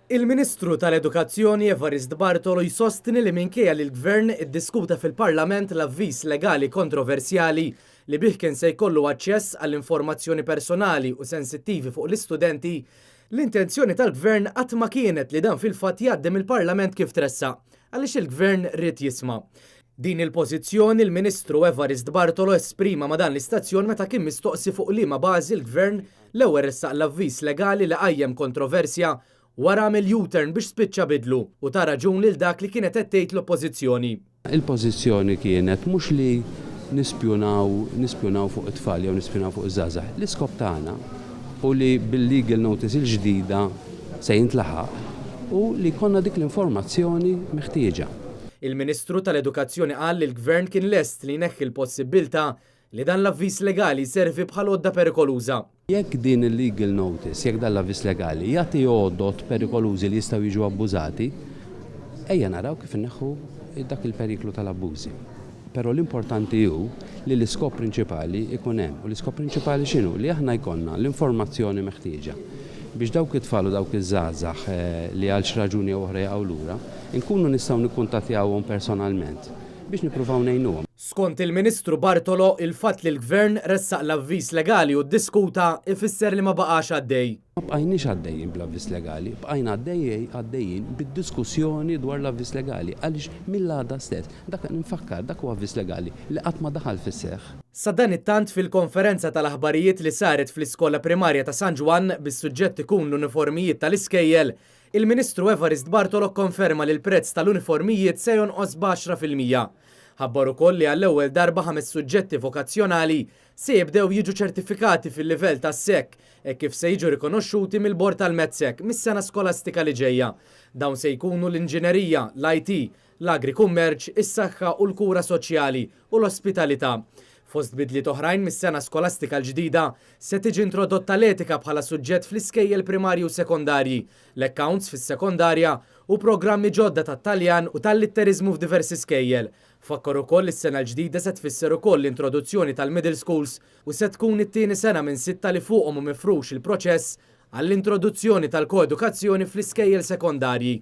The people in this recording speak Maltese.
Il-Ministru tal-Edukazzjoni Evarist Bartolo jsostni li minkejja li l-Gvern iddiskuta fil-Parlament l-avviż legali kontroversjali li bih kien se jkollu aċċess għall-informazzjoni personali u sensittivi fuq l-istudenti, l-intenzjoni tal-Gvern qatt ma kienet li dan fil-fatt jgħaddim il-Parlament kif tressa, għaliex il-Gvern rrid jisma'. Din il-pożizzjoni l-Ministru Evarist Bartolo esprima ma dan l-istazzjon meta kien mistoqsi fuq liema bażi l-Gvern l-ewwel ressaq l-avviż legali li qajjem kontroversja wara għamel U-turn biex spiċċa bidlu u ta' raġun lil dak li kienet qed tgħid l-oppożizzjoni. Il-pożizzjoni kienet mhux li nispjunaw fuq it-tfal jew nispjunaw fuq iż-żgħażagħ. L-iskop tagħna u li bil-legal notice il-ġdida se jintlaħaq u li konna dik l-informazzjoni meħtieġa. Il-Ministru tal-Edukazzjoni qal li l-Gvern kien lest li jneħħi l-possibilità li dan l-avviż legali servi bħal għodda perikoluża. Jekk din il-legal notice, jekk dan l-avviż legali jagħti għodot perikolużi li jistgħu jiġu abbużati, ejja naraw kif inneħħu dak il-periklu tal-abbużi. Però l-importanti hu li l-iskop prinċipali ikun hemm u l-iskop prinċipali x'inhu li aħna jkollna l-informazzjoni meħtieġa biex dawk it-tfal u dawk iż-żgħażagħ li għal xi raġuni oħra jaqgħu lura, inkunu nistgħu nikkuntattjawhom personalment biex nippruvaw ngħinuhom. Skont il-Ministru Bartolo, il-fatt li l-Gvern ressaq l-avviż legali u ddiskuta ifisser li ma baqax għaddej. Ma bqajniex għaddejjin bl-avviż legali, bqajna għaddejjin bid-diskussjoni dwar l-avviż legali għaliex mill-għada stess. Dak nfakkar dak huwa avviż legali li qatt ma daħal fis-seħħ. Sa dan it-tant fil-konferenza tal-aħbarijiet li saret fl-iskola primarja ta' San Ġwan bis-suġġett ikun l-uniformijiet tal-iskejjel, il-Ministru Evarist Bartolo konferma li l-prezz tal-uniformijiet se jonqos b'10%. Ħabbar ukoll li għall-ewwel darba 5 suġġetti vokazzjonali se jibdew jiġu ċertifikati fil-livell tas-SEK e kif se jiġu rikonoxxuti mill-Bord tal-Medsek mis-sena skolastika li ġejja. Dawn se jkunu l-inġinerija, l-IT, l-agrikummerċ, is-saħħa u l-kura soċjali u l-ospitalità. Fost bidliet oħrajn mis-sena skolastika l-ġdida se tiġi introdotta l-etika bħala suġġett fl-iskejjel primarji u sekondarji, l-accounts fis-sekondarja u programmi ġodda tat-Taljan u tal-litterizmu f'diversi skejjel. Fakkar ukoll is-sena l-ġdida se tfisser ukoll l-introduzzjoni tal-middle schools u se tkun it-tieni sena minn 6 li fuqhom u mifrux il-proċess għall-introduzzjoni tal-koedukazzjoni fl-iskejjel sekondarji.